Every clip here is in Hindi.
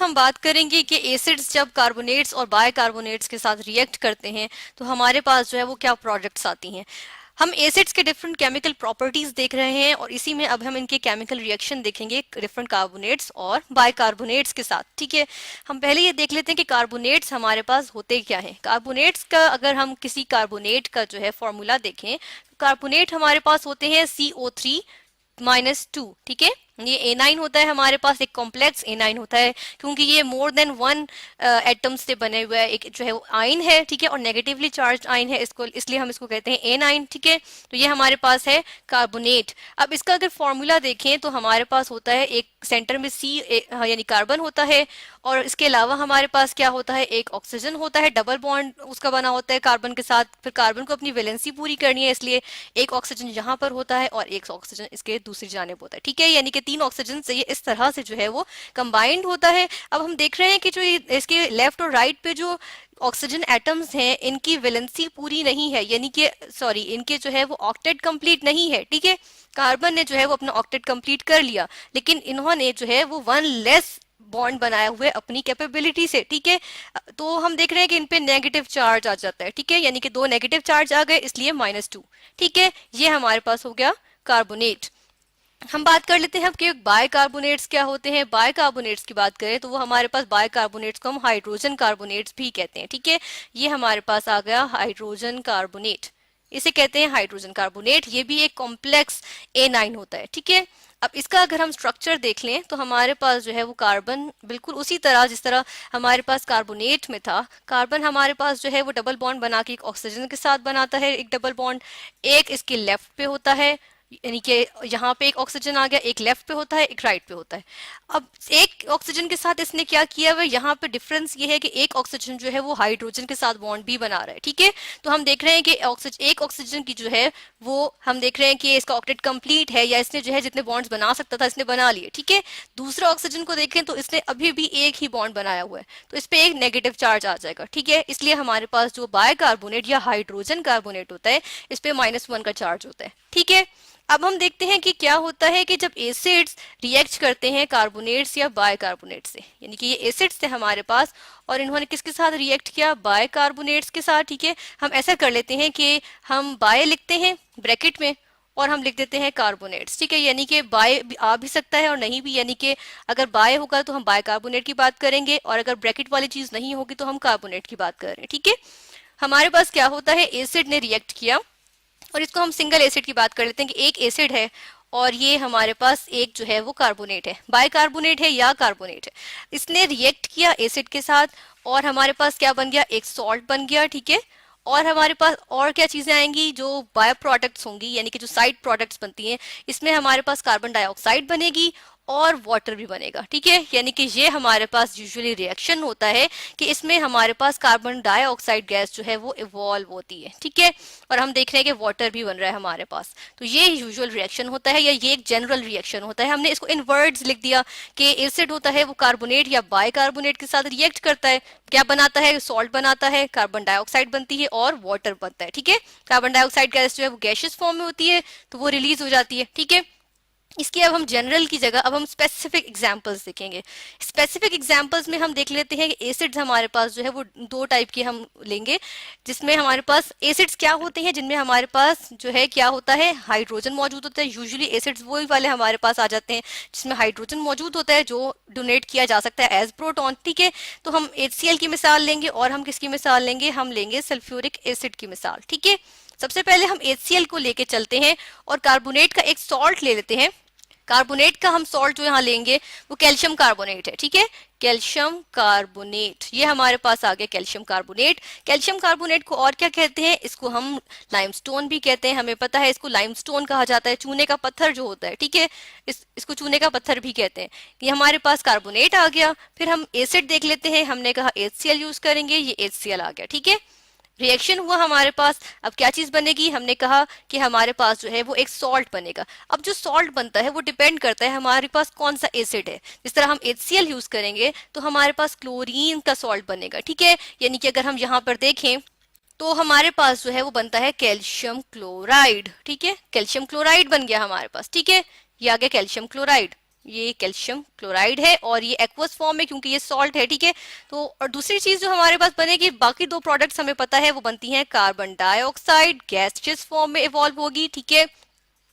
हम बात करेंगे कि एसिड्स जब कार्बोनेट्स और बाइकार्बोनेट्स के साथ रिएक्ट करते हैं तो हमारे पास जो है वो क्या प्रोडक्ट्स आती हैं। हम एसिड्स के डिफरेंट केमिकल प्रॉपर्टीज देख रहे हैं और इसी में अब हम इनके केमिकल रिएक्शन देखेंगे डिफरेंट कार्बोनेट्स और बाइकार्बोनेट्स के साथ। ठीक है, हम पहले ये देख लेते हैं कि कार्बोनेट्स हमारे पास होते क्या हैं। कार्बोनेट्स का अगर हम किसी कार्बोनेट का जो है फॉर्मूला देखें तो कार्बोनेट हमारे पास होते हैं CO3-2। ठीक है, ये A9 होता है हमारे पास, एक कॉम्प्लेक्स A9 होता है क्योंकि ये मोर देन वन एटम्स से बने हुआ है, एक जो है वो आयन है। ठीक है, और नेगेटिवली चार्ज आयन है, इसको इसलिए हम इसको कहते हैं A9। ठीक है, तो ये हमारे पास है कार्बोनेट। अब इसका अगर फॉर्मूला देखें तो हमारे पास होता है एक सेंटर में C यानी कार्बन होता है और इसके अलावा हमारे पास क्या होता है, एक ऑक्सीजन होता है, डबल बॉन्ड उसका बना होता है कार्बन के साथ। फिर कार्बन को अपनी वैलेंसी पूरी करनी है, इसलिए एक ऑक्सीजन यहाँ पर होता है और एक ऑक्सीजन इसके दूसरी जानिब होता है। ठीक है, यानी कि 3 ऑक्सीजन से ये इस तरह से जो है वो कंबाइंड होता है। अब हम देख रहे हैं कि जो इसके लेफ्ट और राइट पे जो ऑक्सीजन एटम्स हैं इनकी वैलेंसी पूरी नहीं है, यानी कि सॉरी इनके जो है वो ऑक्टेट कंप्लीट नहीं है। ठीक है, कार्बन ने जो है वो अपना ऑक्टेट कंप्लीट कर लिया, लेकिन इन्होंने जो है वो वन लेस बॉन्ड बनाए हुए अपनी कैपेबिलिटी से। ठीक है, तो हम देख रहे हैं कि इन पे नेगेटिव चार्ज आ जाता है। ठीक है, यानी कि 2 नेगेटिव चार्ज आ गए, इसलिए -2। ठीक है, ये हमारे पास हो गया कार्बोनेट। हम बात कर लेते हैं अब कि बाइकार्बोनेट्स क्या होते हैं। बाइकार्बोनेट्स की बात करें तो वो हमारे पास बाइकार्बोनेट्स को हम हाइड्रोजन कार्बोनेट्स भी कहते हैं। ठीक है, ये हमारे पास आ गया हाइड्रोजन कार्बोनेट, इसे कहते हैं हाइड्रोजन कार्बोनेट। ये भी एक कॉम्प्लेक्स A9 होता है। ठीक है, अब इसका अगर हम स्ट्रक्चर देख लें तो हमारे पास जो है वो कार्बन बिल्कुल उसी तरह जिस तरह हमारे पास कार्बोनेट में था। कार्बन हमारे पास जो है वो डबल बॉन्ड बना के एक ऑक्सीजन के साथ बनाता है, एक डबल बॉन्ड, एक इसके लेफ्ट पे होता है, यानी कि यहाँ पे एक ऑक्सीजन आ गया, एक लेफ्ट पे होता है, एक राइट पे होता है। अब एक ऑक्सीजन के साथ इसने क्या किया हुआ, यहाँ पे डिफरेंस ये है कि एक ऑक्सीजन जो है वो हाइड्रोजन के साथ बॉन्ड भी बना रहा है। ठीक है, तो हम देख रहे हैं कि एक ऑक्सीजन की जो है वो हम देख रहे हैं कि इसका ऑक्टेट कंप्लीट है, या इसने जो है जितने बॉन्ड्स बना सकता था इसने बना लिए। ठीक है, दूसरा ऑक्सीजन को देखें तो इसने अभी भी एक ही बॉन्ड बनाया हुआ है, तो इस पे एक नेगेटिव चार्ज आ जाएगा। ठीक है, इसलिए हमारे पास जो बाइकार्बोनेट या हाइड्रोजन कार्बोनेट होता है इस पे -1 का चार्ज होता है। ठीक है, अब हम देखते हैं कि क्या होता है कि जब एसिड्स रिएक्ट करते हैं कार्बोनेट्स या बाइकार्बोनेट से, यानी कि ये एसिड्स थे हमारे पास और इन्होंने किसके साथ रिएक्ट किया, बाइकार्बोनेट्स के साथ। ठीक है, हम ऐसा कर लेते हैं कि हम बाय लिखते हैं ब्रैकेट में और हम लिख देते हैं कार्बोनेट्स। ठीक है, यानी कि बाय आ भी सकता है और नहीं भी, यानी कि अगर बाय होगा तो हम बाइकार्बोनेट की बात करेंगे और अगर ब्रैकेट वाली चीज नहीं होगी तो हम कार्बोनेट की बात कर रहे हैं। ठीक है, हमारे पास क्या होता है, एसिड ने रिएक्ट किया और इसको हम सिंगल एसिड की बात कर लेते हैं कि एक एसिड है और ये हमारे पास एक जो है वो कार्बोनेट है, बाइकार्बोनेट है या कार्बोनेट है। इसने रिएक्ट किया एसिड के साथ और हमारे पास क्या बन गया, एक सॉल्ट बन गया। ठीक है, और हमारे पास और क्या चीजें आएंगी, जो बायो प्रोडक्ट्स होंगी, यानी कि जो साइड प्रोडक्ट्स बनती हैं, इसमें हमारे पास कार्बन डाइऑक्साइड बनेगी और वाटर भी बनेगा। ठीक है, यानी कि ये हमारे पास यूजुअली रिएक्शन होता है कि इसमें हमारे पास कार्बन डाइऑक्साइड गैस जो है वो इवॉल्व होती है। ठीक है, और हम देख रहे हैं कि वाटर भी बन रहा है हमारे पास। तो ये यूजुअल रिएक्शन होता है या ये एक जनरल रिएक्शन होता है। हमने इसको इन वर्ड्स लिख दिया कि एसिड होता है वो कार्बोनेट या बाइकार्बोनेट के साथ रिएक्ट करता है, क्या बनाता है, सॉल्ट बनाता है, कार्बन डाइऑक्साइड बनती है और वाटर बनता है। ठीक है, कार्बन डाइऑक्साइड गैस जो है वो गैसियस फॉर्म में होती है तो वो रिलीज हो जाती है। ठीक है, इसकी अब हम जनरल की जगह अब हम स्पेसिफिक एग्जांपल्स देखेंगे। स्पेसिफिक एग्जांपल्स में हम देख लेते हैं कि एसिड्स हमारे पास जो है वो 2 टाइप के हम लेंगे, जिसमें हमारे पास एसिड्स क्या होते हैं, जिनमें हमारे पास जो है क्या होता है, हाइड्रोजन मौजूद होता है। यूजुअली एसिड्स वही वाले हमारे पास आ जाते हैं जिसमें हाइड्रोजन मौजूद होता है जो डोनेट किया जा सकता है एज प्रोटॉन। ठीक है, तो हम HCl की मिसाल लेंगे और हम किसकी मिसाल लेंगे, हम लेंगे सल्फ्यूरिक एसिड की मिसाल। ठीक है, सबसे पहले हम HCl को लेके चलते हैं और कार्बोनेट का एक सॉल्ट ले लेते हैं। कार्बोनेट का हम सॉल्ट जो यहाँ लेंगे वो कैल्शियम कार्बोनेट है। ठीक है, कैल्शियम कार्बोनेट, ये हमारे पास आ गया कैल्शियम कार्बोनेट। कैल्शियम कार्बोनेट को और क्या कहते हैं, इसको हम लाइमस्टोन भी कहते हैं। हमें पता है इसको लाइमस्टोन कहा जाता है, चूने का पत्थर जो होता है। ठीक है, इसको चूने का पत्थर भी कहते हैं। ये हमारे पास कार्बोनेट आ गया। फिर हम एसिड देख लेते हैं, हमने कहा HCl यूज करेंगे, ये HCl आ गया। ठीक है, रिएक्शन हुआ हमारे पास। अब क्या चीज बनेगी, हमने कहा कि हमारे पास जो है वो एक सॉल्ट बनेगा। अब जो सॉल्ट बनता है वो डिपेंड करता है हमारे पास कौन सा एसिड है। जिस तरह हम HCl यूज करेंगे तो हमारे पास क्लोरीन का सॉल्ट बनेगा। ठीक है, यानी कि अगर हम यहाँ पर देखें तो हमारे पास जो है वो बनता है कैल्शियम क्लोराइड। ठीक है, कैल्शियम क्लोराइड बन गया हमारे पास। ठीक है, ये आ गया कैल्शियम क्लोराइड। ये कैल्शियम क्लोराइड है और ये एक्वस फॉर्म में क्योंकि ये सॉल्ट है, ठीक है। तो और दूसरी चीज जो हमारे पास बनेगी, बाकी दो प्रोडक्ट्स हमें पता है वो बनती हैं कार्बन डाइऑक्साइड गैसियस फॉर्म में इवॉल्व होगी, ठीक है।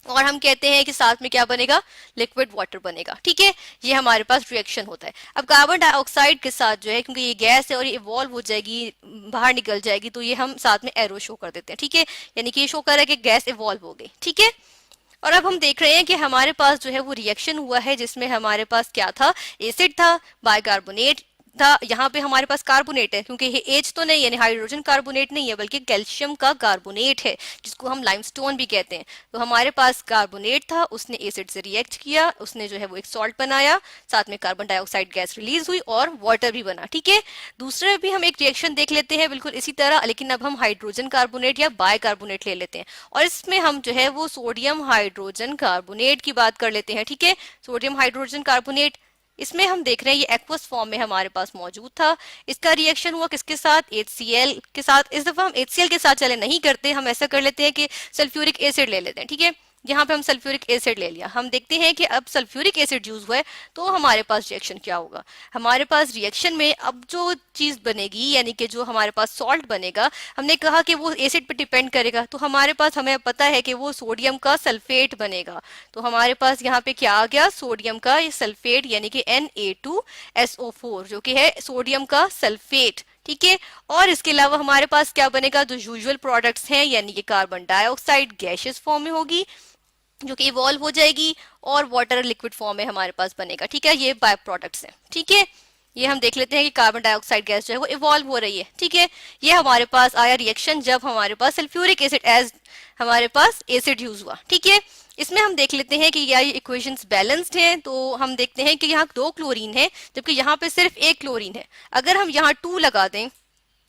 और हम कहते हैं कि साथ में क्या बनेगा, लिक्विड वाटर बनेगा, ठीक है। ये हमारे पास रिएक्शन होता है। अब कार्बन डाइऑक्साइड के साथ जो है, क्योंकि ये गैस है और ये इवॉल्व हो जाएगी, बाहर निकल जाएगी, तो ये हम साथ में एरो शो कर देते हैं, ठीक है। यानी कि ये शो कर रहा है कि गैस इवॉल्व हो गई, ठीक है। और अब हम देख रहे हैं कि हमारे पास जो है वो रिएक्शन हुआ है जिसमें हमारे पास क्या था, एसिड था, बाइकार्बोनेट था, यहाँ पे हमारे पास कार्बोनेट है, क्योंकि ये एच तो नहीं यानी हाइड्रोजन कार्बोनेट नहीं है बल्कि कैल्शियम का कार्बोनेट है जिसको हम लाइमस्टोन भी कहते हैं। तो हमारे पास कार्बोनेट था, उसने एसिड से रिएक्ट किया, उसने जो है वो एक सॉल्ट बनाया, साथ में कार्बन डाइऑक्साइड गैस रिलीज हुई और वाटर भी बना, ठीक है। दूसरे भी हम एक रिएक्शन देख लेते हैं बिल्कुल इसी तरह, लेकिन अब हम हाइड्रोजन कार्बोनेट या बाइकार्बोनेट ले लेते हैं और इसमें हम जो है वो सोडियम हाइड्रोजन कार्बोनेट की बात कर लेते हैं, ठीक है। सोडियम हाइड्रोजन कार्बोनेट, इसमें हम देख रहे हैं ये एक्वस फॉर्म में हमारे पास मौजूद था। इसका रिएक्शन हुआ किसके साथ, HCl के साथ। इस दफा हम HCl के साथ चले नहीं करते, हम ऐसा कर लेते हैं कि सल्फ्यूरिक एसिड ले लेते हैं, ठीक है। यहाँ पे हम सल्फ्यूरिक एसिड ले लिया, हम देखते हैं कि अब सल्फ्यूरिक एसिड यूज हुआ है तो हमारे पास रिएक्शन क्या होगा। हमारे पास रिएक्शन में अब जो चीज बनेगी यानी कि जो हमारे पास सॉल्ट बनेगा, हमने कहा कि वो एसिड पे डिपेंड करेगा, तो हमारे पास हमें पता है कि वो सोडियम का सल्फेट बनेगा। तो हमारे पास यहाँ पे क्या आ गया, सोडियम का ये सल्फेट यानी कि Na2SO4 जो कि है सोडियम का सल्फेट, ठीक है। और इसके अलावा हमारे पास क्या बनेगा, जो यूजुअल प्रोडक्ट्स हैं यानी कि कार्बन डाइऑक्साइड गैसियस फॉर्म में होगी जो कि इवॉल्व हो जाएगी और वाटर लिक्विड फॉर्म में हमारे पास बनेगा, ठीक है। ये बाय प्रोडक्ट्स हैं, ठीक है। ये हम देख लेते हैं कि कार्बन डाइऑक्साइड गैस जो है वो इवॉल्व हो रही है, ठीक है। ये हमारे पास आया रिएक्शन जब हमारे पास सल्फ्यूरिक एसिड एज हमारे पास एसिड यूज हुआ, ठीक है। इसमें हम देख लेते हैं कि क्या ये इक्वेशंस बैलेंस्ड हैं, तो हम देखते हैं कि यहाँ 2 क्लोरीन है जबकि यहाँ पे सिर्फ 1 क्लोरीन है। अगर हम यहाँ 2 लगा दें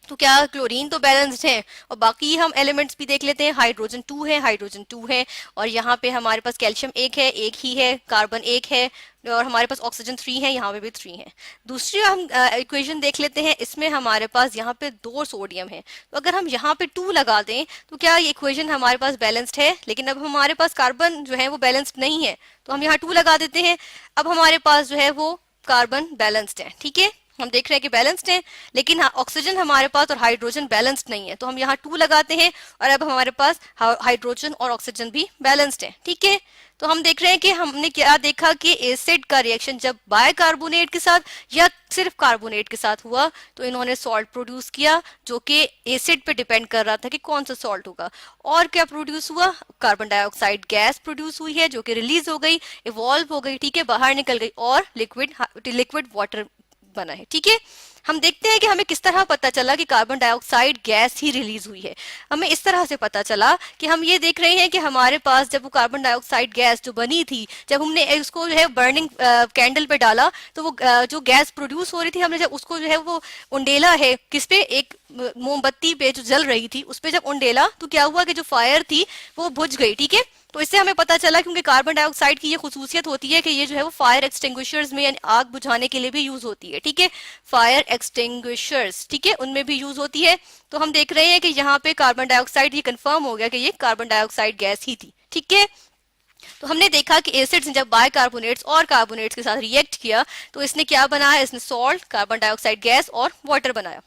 तो क्या क्लोरीन तो बैलेंस्ड है, और बाकी हम एलिमेंट्स भी देख लेते हैं, हाइड्रोजन 2 है, हाइड्रोजन 2 है, और यहाँ पे हमारे पास कैल्शियम 1 है, एक ही है, कार्बन 1 है, और हमारे पास ऑक्सीजन 3 है, यहाँ पे भी 3 है। दूसरी हम इक्वेशन देख लेते हैं, इसमें हमारे पास यहाँ पे 2 सोडियम है, तो अगर हम यहाँ पे 2 लगा दें तो क्या ये इक्वेशन हमारे पास बैलेंस्ड है, लेकिन अब हमारे पास कार्बन जो है वो बैलेंस्ड नहीं है, तो हम यहाँ 2 लगा देते हैं। अब हमारे पास जो है वो कार्बन बैलेंस्ड है, ठीक है। हम देख रहे हैं कि बैलेंस्ड है, लेकिन हाँ ऑक्सीजन हमारे पास और हाइड्रोजन बैलेंस्ड नहीं है, तो हम यहाँ 2 लगाते हैं और अब हमारे पास हाइड्रोजन और ऑक्सीजन भी बैलेंस्ड है, ठीक है। तो हम देख रहे हैं कि हमने क्या देखा कि एसिड का रिएक्शन जब बायकार्बोनेट के साथ या सिर्फ कार्बोनेट के साथ हुआ तो इन्होंने सॉल्ट प्रोड्यूस किया जो कि एसिड पे डिपेंड कर रहा था कि कौन सा सॉल्ट होगा। और क्या प्रोड्यूस हुआ, कार्बन डाइऑक्साइड गैस प्रोड्यूस हुई है जो कि रिलीज हो गई, इवॉल्व हो गई, ठीक है, बाहर निकल गई और लिक्विड वाटर बना है, ठीक है। हम देखते हैं कि हमें किस तरह पता चला कि कार्बन डाइऑक्साइड गैस ही रिलीज हुई है। हमें इस तरह से पता चला कि हम ये देख रहे हैं कि हमारे पास जब वो कार्बन डाइऑक्साइड गैस जो बनी थी, जब हमने उसको जो है बर्निंग कैंडल पे डाला तो वो जो गैस प्रोड्यूस हो रही थी, हमने जब उसको जो है वो उंडेला है किस पे, एक मोमबत्ती पे जो जल रही थी उस पे जब उंडेला तो क्या हुआ कि जो फायर थी वो बुझ गई, ठीक है। तो इससे हमें पता चला, क्योंकि कार्बन डाइऑक्साइड की ये खुसूसियत होती है कि ये जो है वो फायर एक्सटिंग्विशर्स में यानी आग बुझाने के लिए भी यूज होती है, ठीक है। फायर एक्सटिंग्विशर्स, ठीक है, उनमें भी यूज होती है। तो हम देख रहे हैं कि यहाँ पे कार्बन डाइऑक्साइड ये कंफर्म हो गया कि ये कार्बन डाइऑक्साइड गैस ही थी, ठीक है। तो हमने देखा कि एसिड्स ने जब बाइकार्बोनेट्स और कार्बोनेट्स के साथ रिएक्ट किया तो इसने क्या बनाया, इसने सॉल्ट, कार्बन डाइऑक्साइड गैस और वाटर बनाया।